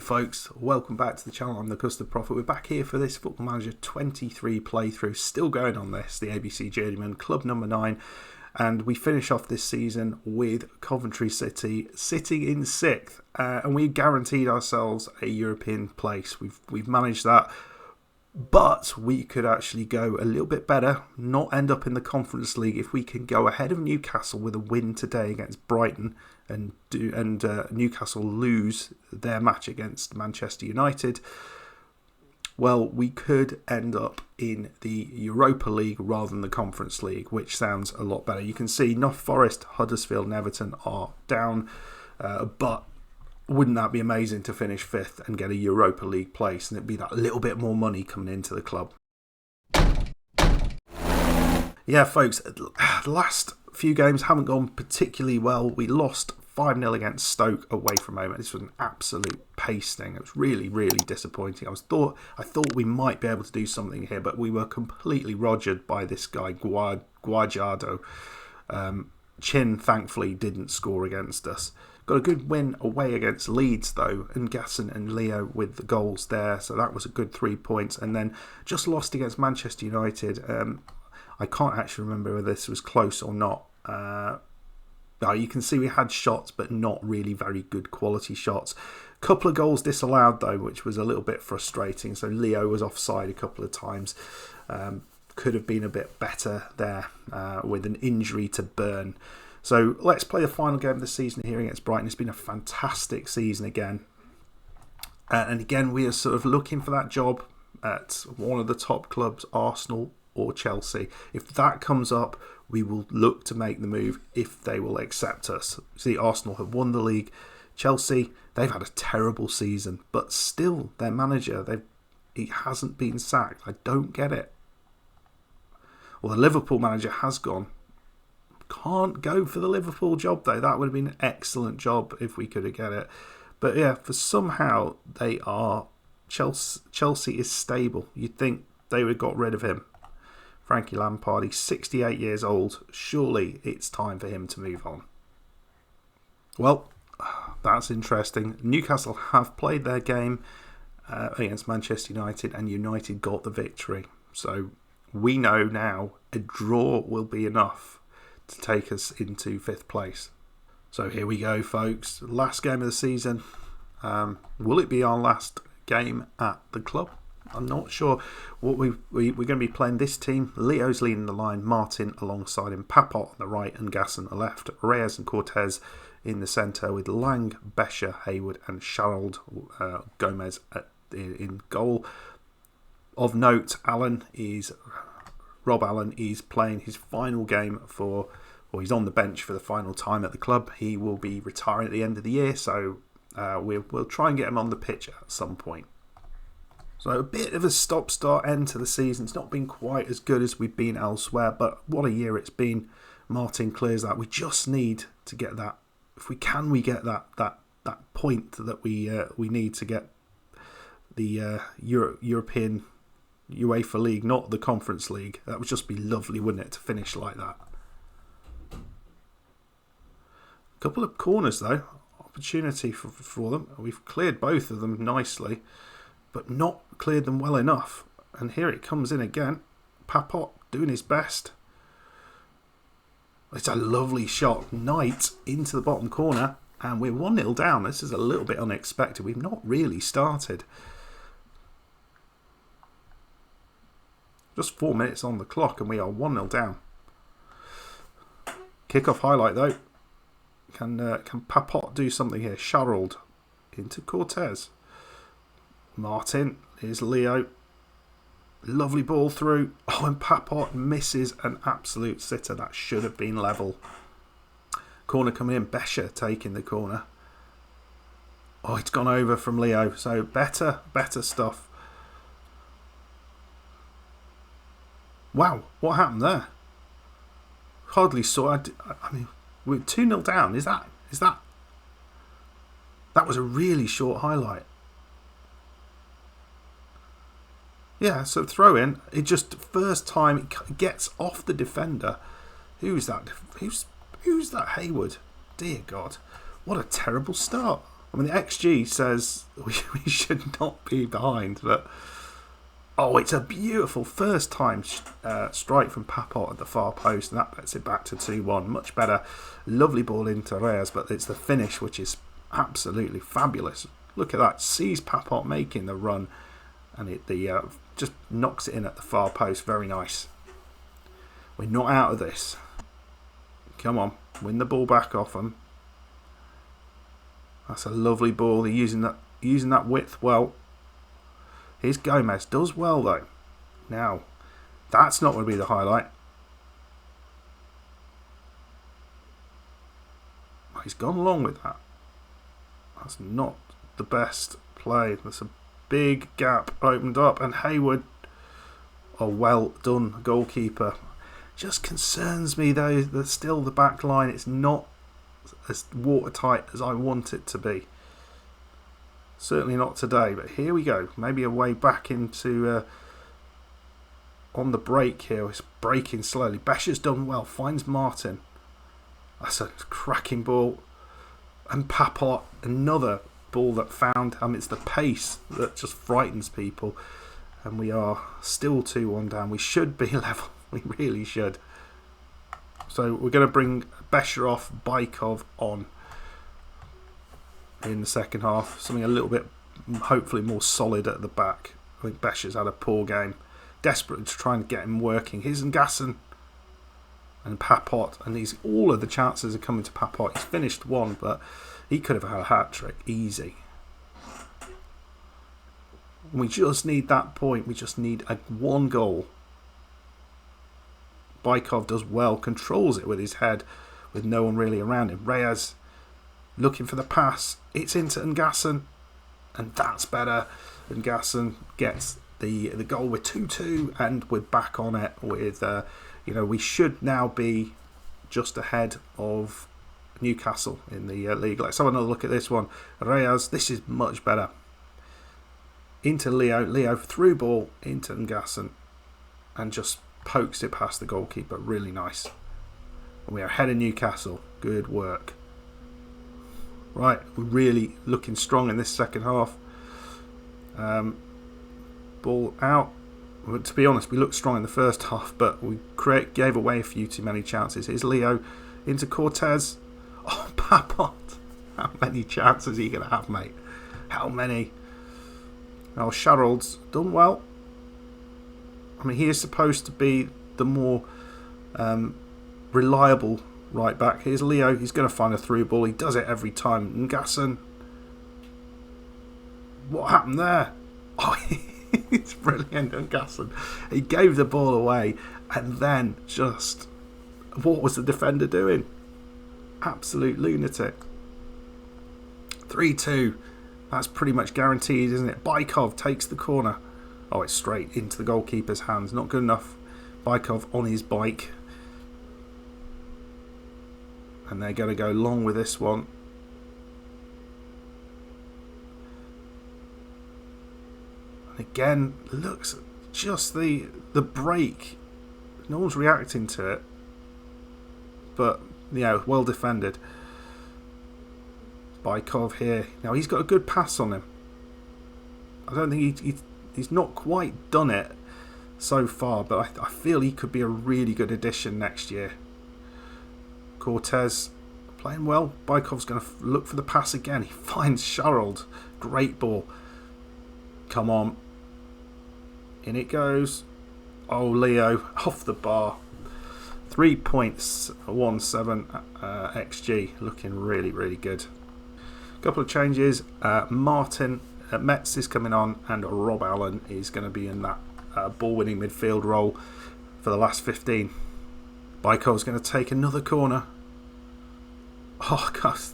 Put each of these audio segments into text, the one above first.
folks, welcome back to the channel. I'm the Custard Prophet. We're back here for this Football Manager 23 playthrough, still going on this, the ABC Journeyman, club number 9, and we finish off this season with Coventry City sitting in 6th, and we guaranteed ourselves a European place. We've managed that, but we could actually go a little bit better, not end up in the Conference League if we can go ahead of Newcastle with a win today against Brighton, and Newcastle lose their match against Manchester United. Well, we could end up in the Europa League rather than the Conference League, which sounds a lot better. You can see North Forest, Huddersfield and Everton are down, but wouldn't that be amazing to finish 5th and get a Europa League place, and it'd be that little bit more money coming into the club. Yeah, folks, the last few games haven't gone particularly well. We lost 5-0 against Stoke away from home. This was an absolute pasting. It was really, really disappointing. I thought we might be able to do something here, but we were completely rogered by this guy, Guajardo. Chin, thankfully, didn't score against us. Got a good win away against Leeds, though, and Gasson and Leo with the goals there, so that was a good 3 points. And then just lost against Manchester United. I can't actually remember whether this was close or not. You can see we had shots, but not really very good quality shots. Couple of goals disallowed, though, which was a little bit frustrating. So Leo was offside a couple of times. Could have been a bit better there with an injury to Burn. So let's play the final game of the season here against Brighton. It's been a fantastic season again. And again, we are sort of looking for that job at one of the top clubs, Arsenal or Chelsea. If that comes up, we will look to make the move if they will accept us. See, Arsenal have won the league. Chelsea, they've had a terrible season, but still, their manager, he hasn't been sacked. I don't get it. Well, the Liverpool manager has gone. Can't go for the Liverpool job, though. That would have been an excellent job if we could have get it. But yeah, for somehow they are... Chelsea is stable. You'd think they would have got rid of him. Frankie Lampard, he's 68 years old. Surely it's time for him to move on. Well, that's interesting. Newcastle have played their game against Manchester United, and United got the victory. So we know now a draw will be enough to take us into 5th place. So here we go, folks. Last game of the season. Will it be our last game at the club? I'm not sure. What we're going to be playing this team. Leo's leading the line, Martin alongside him, Papot on the right and Gasson on the left, Reyes and Cortez in the centre with Lang, Besher, Hayward and Sharald Gomez in goal. Of note, Rob Allen is playing his final game he's on the bench for the final time at the club. He will be retiring at the end of the year, so we'll try and get him on the pitch at some point. So a bit of a stop-start end to the season. It's not been quite as good as we've been elsewhere, but what a year it's been. Martin clears that. We just need to get that. If we get that point that we need to get the European UEFA League, not the Conference League. That would just be lovely, wouldn't it, to finish like that. A couple of corners, though. Opportunity for them. We've cleared both of them nicely, but not cleared them well enough. And here it comes in again. Papot doing his best. It's a lovely shot. Knight into the bottom corner. And we're 1-0 down. This is a little bit unexpected. We've not really started. Just 4 minutes on the clock and we are 1-0 down. Kick-off highlight, though. Can Papot do something here? Sharald into Cortez. Martin, here's Leo. Lovely ball through. Oh, and Papot misses an absolute sitter. That should have been level. Corner coming in. Besher taking the corner. Oh, it's gone over from Leo. So better stuff. Wow, what happened there? Hardly saw. I mean, we're 2-0 down. Is that? That was a really short highlight. Yeah, so throw in. It just first time it gets off the defender. Who's that? Who's that? Hayward. Dear God, what a terrible start. I mean, the XG says we should not be behind, but oh, it's a beautiful first time strike from Poirot at the far post, and that puts it back to 2-1. Much better. Lovely ball into Reyes, but it's the finish which is absolutely fabulous. Look at that. Sees Poirot making the run, and it just knocks it in at the far post. Very nice. We're not out of this. Come on, win the ball back off them. That's a lovely ball. They're using that width well. Here's Gomez. Does well though. Now, that's not going to be the highlight. He's gone along with that. That's not the best play. There's a big gap opened up, and Hayward. Oh, well done, goalkeeper. Just concerns me though that still the back line, it's not as watertight as I want it to be. Certainly not today, but here we go. Maybe a way back into on the break here. It's breaking slowly. Bescher's done well. Finds Martin. That's a cracking ball. And Poirot, another ball that found. It's the pace that just frightens people. And we are still 2-1 down. We should be level. We really should. So we're going to bring Bescher off, Bykov on in the second half. Something a little bit, hopefully, more solid at the back. I think Bescher's had a poor game. Desperate to try and get him working. Here's Ngasson and Poirot, and all of the chances are coming to Poirot. He's finished one, but he could have had a hat-trick. Easy. We just need that point. We just need one goal. Bykov does well, controls it with his head, with no one really around him. Reyes looking for the pass. It's into Ngasson, and that's better. Ngasson gets the goal with 2-2, and we're back on it. With we should now be just ahead of Newcastle in the league. Let's have another look at this one. Reyes, this is much better. Into Leo. Leo through ball into Ngasson, and just pokes it past the goalkeeper. Really nice. And we are ahead of Newcastle. Good work. Right, we're really looking strong in this second half. Ball out. Well, to be honest, we looked strong in the first half, but we gave away a few too many chances. Here's Leo into Cortez. Oh, Poirot. How many chances are you going to have, mate? How many? Oh, Sherrod's done well. I mean, he is supposed to be the more reliable right back. Here's Leo. He's going to find a through ball. He does it every time. Ngasson. What happened there? Oh, it's brilliant, Ngasson. He gave the ball away, and then just... what was the defender doing? Absolute lunatic. 3-2. That's pretty much guaranteed, isn't it? Bykov takes the corner. Oh, it's straight into the goalkeeper's hands. Not good enough. Bykov on his bike. And they're going to go long with this one. And again, looks just the break. No one's reacting to it. But, well defended. Bykov here. Now, he's got a good pass on him. I don't think he's not quite done it so far, but I feel he could be a really good addition next year. Cortez playing well. Bykov's going to look for the pass again. He finds Sherrold. Great ball. Come on. In it goes. Oh, Leo off the bar. 3.17 XG. Looking really, really good. Couple of changes. Martin Metz is coming on, and Rob Allen is going to be in that ball-winning midfield role for the last 15. Bykov's going to take another corner. Oh gosh!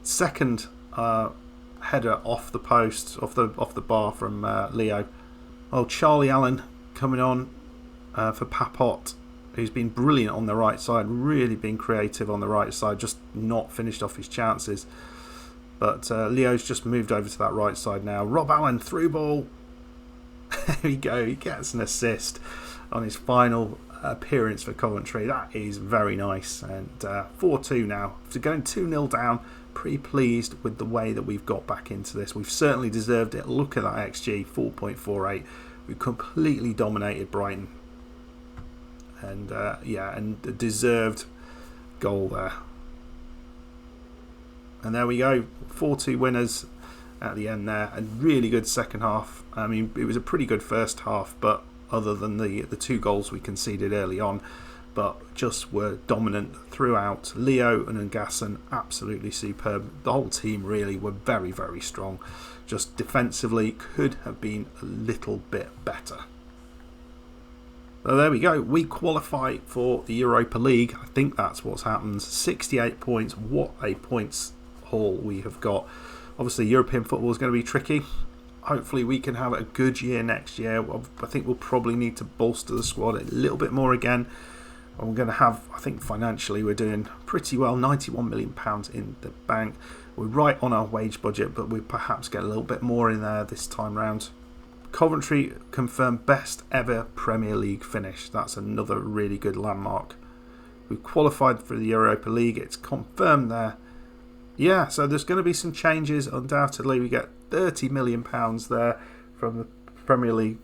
Second header off the post, off the bar from Leo. Oh, Charlie Allen coming on for Poirot, who's been brilliant on the right side. Really been creative on the right side. Just not finished off his chances. But Leo's just moved over to that right side now. Rob Allen, through ball. There we go. He gets an assist on his final appearance for Coventry. That is very nice. And 4-2 now. After going 2-0 down, pretty pleased with the way that we've got back into this. We've certainly deserved it. Look at that XG, 4.48. We completely dominated Brighton. And and a deserved goal there. And there we go, 4-2 winners at the end there. A really good second half. I mean, it was a pretty good first half, but other than the 2 goals we conceded early on, but just were dominant throughout. Leo and Ngasson, absolutely superb. The whole team really were very, very strong. Just defensively could have been a little bit better. So there we go. We qualify for the Europa League. I think that's what's happened. 68 points. What a points haul we have got. Obviously, European football is going to be tricky. Hopefully, we can have a good year next year. I think we'll probably need to bolster the squad a little bit more again. And we're going to have, I think financially, we're doing pretty well. £91 million in the bank. We're right on our wage budget, but we perhaps get a little bit more in there this time round. Coventry confirmed best ever Premier League finish. That's another really good landmark. We've qualified for the Europa League. It's confirmed there. Yeah, so there's going to be some changes. Undoubtedly, we get £30 million there from the Premier League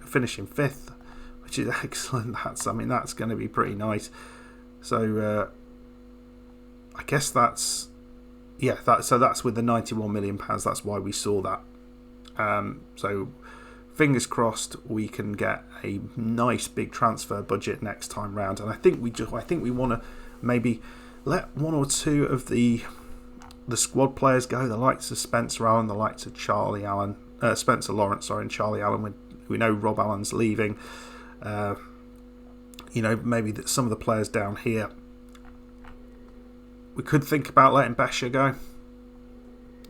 finishing 5th, which is excellent. That's going to be pretty nice. So I guess that's with the £91 million. That's why we saw that. So fingers crossed we can get a nice big transfer budget next time round, and I think we want to maybe let 1 or 2 of the squad players go, the likes of Spencer Allen, the likes of Spencer Lawrence, and Charlie Allen. We know Rob Allen's leaving. Maybe that some of the players down here, we could think about letting Besher go.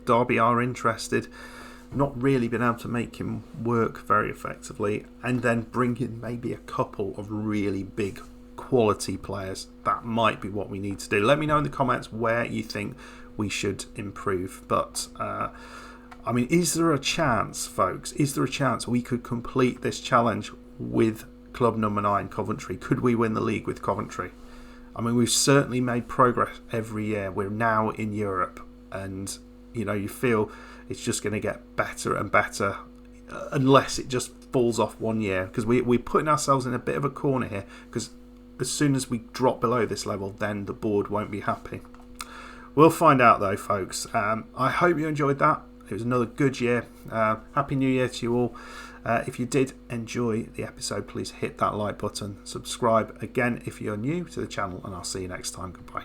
Derby are interested. Not really been able to make him work very effectively, and then bring in maybe a couple of really big quality players. That might be what we need to do. Let me know in the comments where you think we should improve. But is there a chance, folks? Is there a chance we could complete this challenge with club number 9, Coventry? Could we win the league with Coventry? We've certainly made progress every year. We're now in Europe, and you feel it's just going to get better and better unless it just falls off one year, because we're putting ourselves in a bit of a corner here, because as soon as we drop below this level, then the board won't be happy. We'll find out though, folks. I hope you enjoyed that. It was another good year. Happy New Year to you all. If you did enjoy the episode, please hit that like button. Subscribe again if you're new to the channel, and I'll see you next time. Goodbye.